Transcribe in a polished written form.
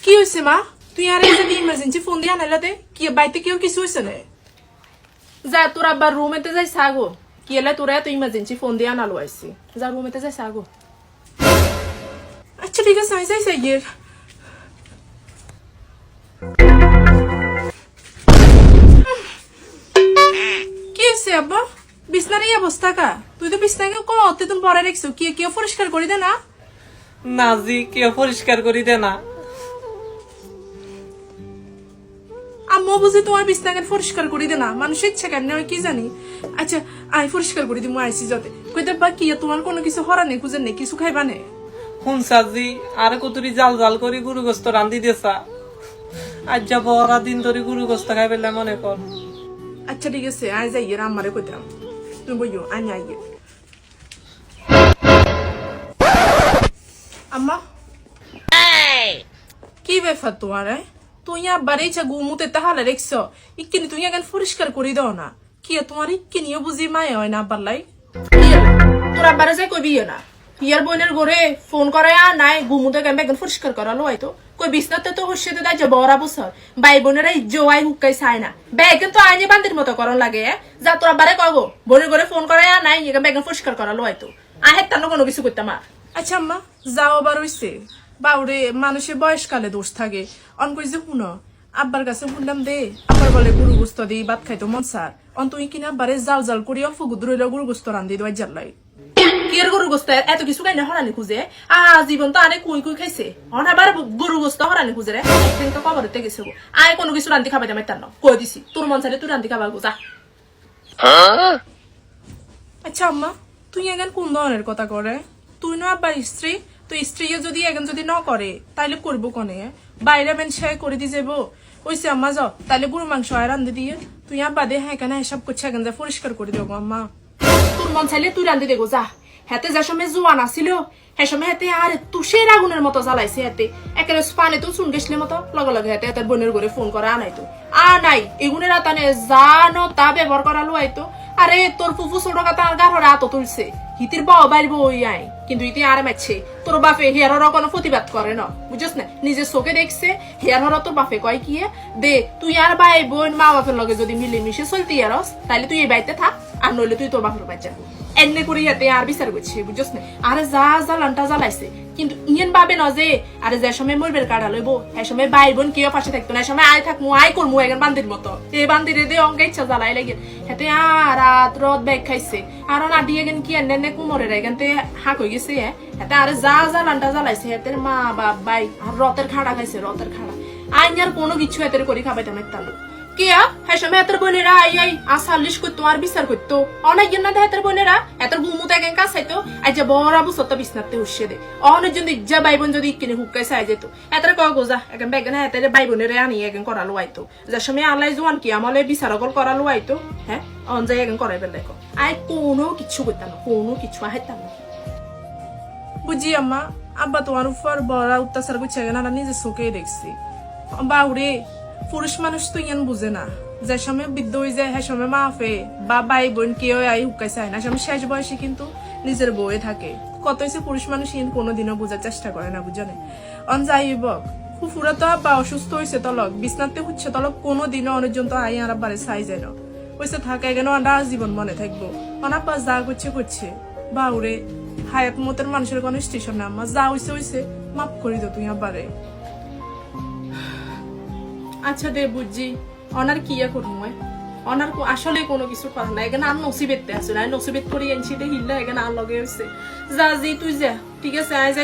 কি হয়েছে মা? তুই আর এই যে ইমার্জেন্সি ফোন দিয়ে আনাইলাতে কি বাইতে কেউ কিছু হয়েছে না? যা তোর আব্বার রুমেতে যাই সাগো। কি এলে তোরা এত ইমার্জেন্সি ফোন দিয়ে আনালো আইসি। যা রুমেতে যাই সাগো। আচ্ছা ঠিক আছে আমি যাই সাইয়ের। কি হয়েছে আব্বা? বিছনার এই অবস্থা কা? তুই তো বিছনাকে কত দিন পরে রেখছো, কি কেউ পরিষ্কার করে দে না? না জি, কেউ পরিষ্কার করি দে না। আম্মু বুঝি তোমার বিছনাকে পরিষ্কার করে দে না, মানুষের ইচ্ছা কেন হয় কি জানি। আচ্ছা আই পরিষ্কার করে দিমু আইসি যতে কইতে বা কি তোমার কোনো কিছু হরা নেই, খুঁজে নেই, কিছু খাইবা নে? শুন সাজি, আর কতুরি জাল জাল করে গুরু গোস্ত রান্ধি দেছা। আজ যাব ওরা দিন ধরে গুরু গোস্ত খাই পেলে মনে কর। আচ্ছা ঠিক আছে আই যাই আমারে কইতাম, তুমি বইও আমি আই। আম্মা কি ব্যাপার তোমার? তুই আব্বার ইচ্ছা গুমুতে তাহলে রেখছ, ইকিনি তুই এখন পরিষ্কার করে দাও না। কি তোমার ইকিনিও বুঝি মায়া হয় না আব্বার লাই? তোর আব্বারে যাই কইবি না ইয়ার বোনের ঘরে ফোন করে নাই গুমুতে কেমন একদম পরিষ্কার করালো হয়তো কই বিছনাতে তো হচ্ছে তো দাই বড়া বছর ভাই বোনেরা জোয়াই হুকাই চায় না বেগন তো আইনে বান্দির মতো করন লাগে। যা তোর আব্বারে কগো বোনের ঘরে ফোন করে নাই এখানে একদম পরিষ্কার করালো হয়তো আহের তানো কোনো কিছু করতাম। আচ্ছা আম্মা যাও আবার হইছে বাউরে, মানুষের বয়সকালে দোষ থাকে। অন কই যে শুনো আব্বার কাছে শুনলাম দে আব্বার বলে গরু গোস্ত দিয়ে ভাত খাইতো মন সার অন তুই কিনা আব্বারে জাল জাল করি অল্প গুদুর হইলে গরু গোস্ত রান্ধি দেওয়াই জানলাই। কি আর গরু গোস্ত এত কিছু খাই না হরানি খুঁজে জীবন তো আরে কুই কুই খাইছে অন আবার গরু গোস্ত হরানি খুঁজে রে একদিন তো কবরতে গেছে আয় কোনো কিছু রান্ধি খাবাই দাম তার কই দিছি তোর মন চাইলে তুই রান্ধি খাবার যা। আচ্ছা আম্মা তুই এখন কোন ধরনের কথা করে? তুই না আব্বার স্ত্রী, তুই স্ত্রী যদি এখন যদি ন করে তাইলে করবো কনে? বাইরে মেন সে করে দিয়ে যাবো ওইসে আম্মা যাও তাইলে গরু মাংস আর রান্ধি দিয়ে তুই আব্বা দে হ্যাঁ কেন এসব করছে এখন যা পরিষ্কার করে দেবো আম্মা। তোর মন চাইলে তুই রান্ধি দেবো যা। হাতে যে সময় জোয়ান আসিল সে সময় হাতে আর তুষের আগুনের মতো জ্বালাইছে হাতে একেবারে পানি তো চুন গেছলে মতো লগে লগে হাতে হাতের বোনের ঘরে ফোন করে আনাইতো নাই এগুনের আতানে জানো তা ব্যবহার করালো আইতো। আরে তোর ফুফু ছোট কথা গাড় হাত তুলছে হিতির বাও বাইর বই আই কিন্তু ইতি আরে মারছে তোর বাপে হেয়ার কোনো প্রতিবাদ করে না বুঝছ না নিজের চোখে দেখছে হেয়ার হরা তোর বাপে কয় কি দে তুই আর ভাই বোন মা বাপের লগে যদি মিলেমিশে চলতে আরস তাইলে তুই এই বাড়িতে থাক আর নইলে তুই তোর বাপের বাচ্চা এমনি করে ইয়াতে আর বিচার করছে বুঝছ না। আরে যা জ্বালানটা জ্বালাইছে কিন্তু ইয়েন ভাবে ন যে আরে যে সময় মরবের কাটা লইব সে সময় ভাই বোন কেউ পাশে থাকতো না সময় আয় থাকবো আয় করবো এখন বান্দির মতো এই বান্দিরে দে অঙ্গ ইচ্ছা জ্বালাই লাগে হেতে আর রাত রদ ব্যাগ খাইছে আর না দিয়ে গেন কি এনে কুমরের এখানতে হাঁক হয়ে গেছে হেতে আরে যা জ্বালানটা জ্বালাইছে হেতের মা বাপ ভাই আর রতের খাড়া খাইছে রতের খাড়া আইন আর কোনো কিছু হেতের করে খাবাইতাম একটা কিয়া হ্যাঁ সময় এত বোনেরা আই আই আসাল্লিশ করতো আর বিচার করতো অনেক জন না হেতের বোনেরা এত গুমুতে একন কাজ চাইতো আজ বড় আবু সত্য বিছনাতে উঠছে দে অনেক জন ইজ্জা ভাই বোন যদি কিনে হুকাই চাই যেত এত ক গোজা এখন বেগন হেতের ভাই বোনেরা আনি এখন করালো আইতো যার সময় আল্লাহ জোয়ান কি আমলে বিচার অকল করালো আইতো হ্যাঁ অন যাই এখন করাই ফেলে আই কোনো কিছু করতাম না কোনো কিছু আহাইতাম না। বুঝি আম্মা আব্বা তোমার উপর বড় অত্যাচার করছে এখন আর নিজের চোখেই দেখছি বাউরে পুরুষ মানুষ তো ইয়ান বুঝে না যে সময় বৃদ্ধ হয়ে যায় হ্যাঁ সময় মাফে বা ভাই বোন কেউ আই হুকাই চায় না সময় শেষ বয়সে কিন্তু নিজের বউয়ে থাকে কত হয়েছে পুরুষ মানুষ ইয়ান কোনোদিনও বোঝার চেষ্টা করে না বুঝনে অন যাইব ফুফুরা তো আব্বা অসুস্থ হয়েছে তলক বিছনাতে হচ্ছে তলক কোনোদিনও অনেকজন তো আই আর আব্বারে চাই যায় না হয়েছে থাকে কেন আন্ডা জীবন মনে থাকবো অনাব্বা যা করছে করছে বাউরে হায়াত মতের মানুষের কোনো স্টেশন না আম্মা যা হয়েছে হয়েছে মাফ করি দো তুই আব্বারে। আচ্ছা দে বুঝছি অনার কি করবো অনার আসলে কোনো কিছু করার না এখানে আর নসিবেতে আসে না নসিবেত করে আনছি হিল্লা এখানে আর লগে হয়েছে যা জি তুই যা ঠিক আছে আয় যা।